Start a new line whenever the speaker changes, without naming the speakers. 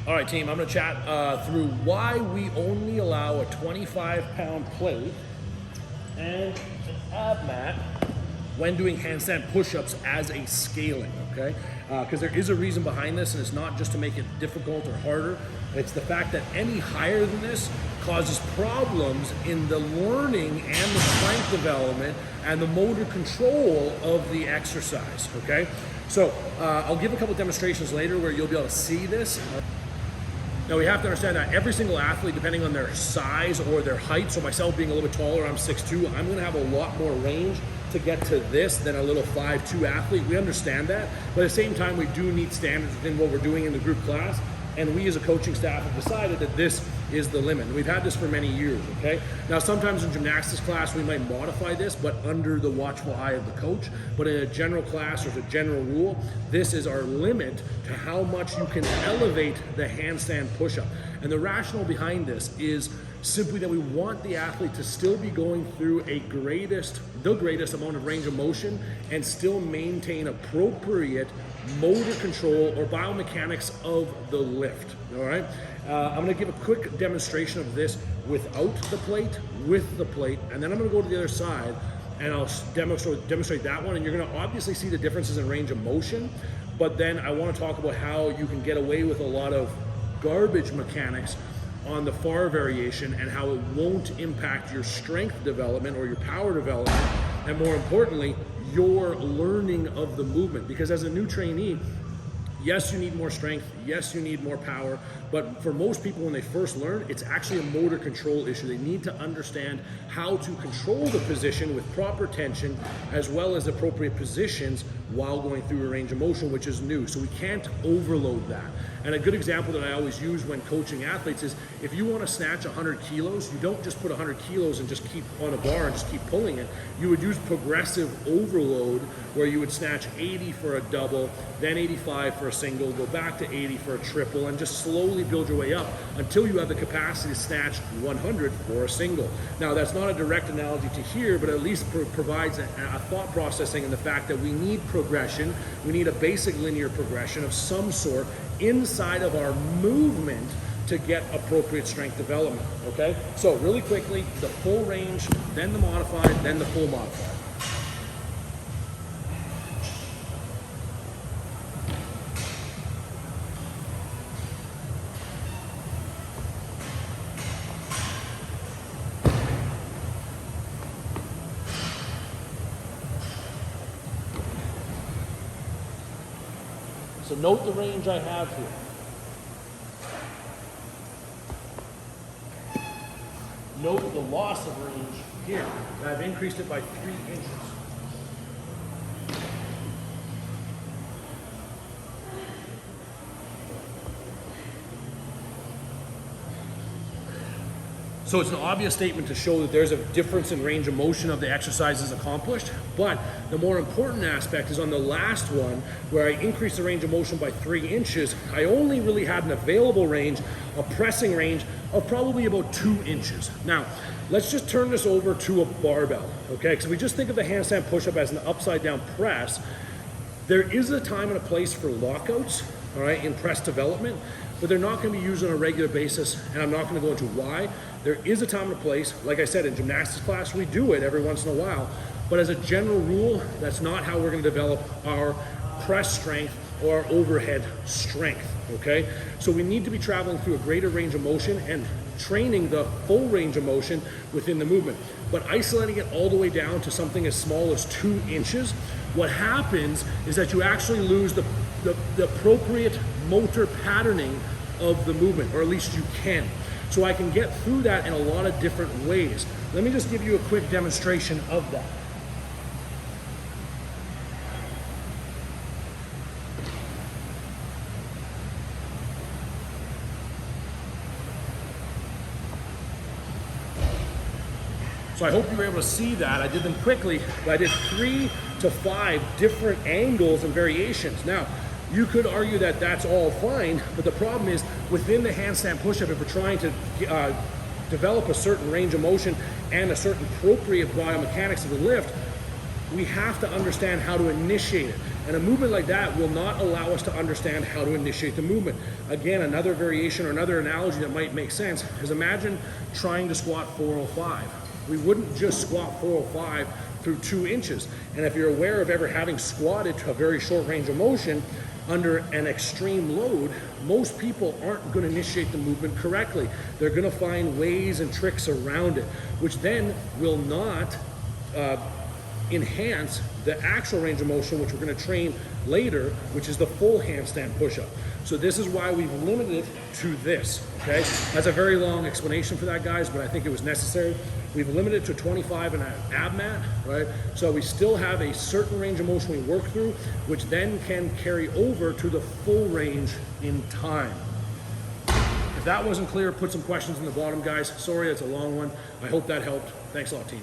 All right, team, I'm gonna chat through why we only allow a 25-pound plate and an AbMat when doing handstand push-ups as a scaling, okay? Because there is a reason behind this, and it's not just to make it difficult or harder. It's the fact that any higher than this causes problems in the learning and the strength development and the motor control of the exercise, okay? So I'll give a couple demonstrations later where you'll be able to see this. Now we have to understand that every single athlete, depending on their size or their height, so myself being a little bit taller, I'm 6'2", I'm gonna have a lot more range to get to this than a little 5'2" athlete. We understand that, but at the same time, we do need standards within what we're doing in the group class, and we as a coaching staff have decided that this is the limit. And we've had this for many years, okay? Now, sometimes in gymnastics class, we might modify this, but under the watchful eye of the coach. But in a general class or as a general rule, this is our limit to how much you can elevate the handstand push-up. And the rationale behind this is simply that we want the athlete to still be going through the greatest amount of range of motion and still maintain appropriate motor control or biomechanics of the lift, all right? I'm gonna give a quick demonstration of this without the plate, with the plate, and then I'm gonna go to the other side and I'll demonstrate that one, and you're gonna obviously see the differences in range of motion, but then I wanna talk about how you can get away with a lot of garbage mechanics on the FAR variation and how it won't impact your strength development or your power development, and more importantly, your learning of the movement. Because as a new trainee, yes, you need more strength, yes, you need more power, but for most people when they first learn, it's actually a motor control issue. They need to understand how to control the position with proper tension as well as appropriate positions while going through a range of motion, which is new. So we can't overload that. And a good example that I always use when coaching athletes is if you want to snatch 100 kilos, you don't just put 100 kilos and just keep on a bar and just keep pulling it. You would use progressive overload where you would snatch 80 for a double, then 85 for a single, go back to 80 for a triple, and just slowly build your way up until you have the capacity to snatch 100 for a single. Now, that's not a direct analogy to here, but at least provides a thought processing in the fact that we need progression. We need a basic linear progression of some sort inside of our movement to get appropriate strength development, okay? So really quickly, the full range, then the modified, then the full modified. So note the range I have here. Note the loss of range here. I've increased it by 3 inches. So it's an obvious statement to show that there's a difference in range of motion of the exercises accomplished, but the more important aspect is on the last one where I increased the range of motion by 3 inches, I only really had an available range, a pressing range of probably about 2 inches. Now, let's just turn this over to a barbell, okay? Because we just think of the handstand push-up as an upside down press. There is a time and a place for lockouts, all right, in press development, but they're not going to be used on a regular basis, and I'm not going to go into why. There is a time and a place. Like I said, in gymnastics class, we do it every once in a while, but as a general rule, that's not how we're going to develop our press strength or our overhead strength, okay? So we need to be traveling through a greater range of motion and training the full range of motion within the movement. But isolating it all the way down to something as small as 2 inches, what happens is that you actually lose the appropriate motor patterning of the movement, or at least you can. So I can get through that in a lot of different ways. Let me just give you a quick demonstration of that. So I hope you were able to see that. I did them quickly, but I did 3 to 5 different angles and variations. Now, you could argue that that's all fine, but the problem is within the handstand push-up, if we're trying to develop a certain range of motion and a certain appropriate biomechanics of the lift, we have to understand how to initiate it. And a movement like that will not allow us to understand how to initiate the movement. Again, another variation or another analogy that might make sense is imagine trying to squat 405. We wouldn't just squat 405 through 2 inches. And if you're aware of ever having squatted to a very short range of motion under an extreme load, most people aren't going to initiate the movement correctly. They're going to find ways and tricks around it, which then will not enhance the actual range of motion, which we're going to train later, which is the full handstand push-up. So this is why we've limited it to this, okay? That's a very long explanation for that, guys, but I think it was necessary. We've limited it to 25 and an AbMat, right? So we still have a certain range of motion we work through, which then can carry over to the full range in time. If that wasn't clear, put some questions in the bottom, guys. Sorry, it's a long one. I hope that helped. Thanks a lot, team.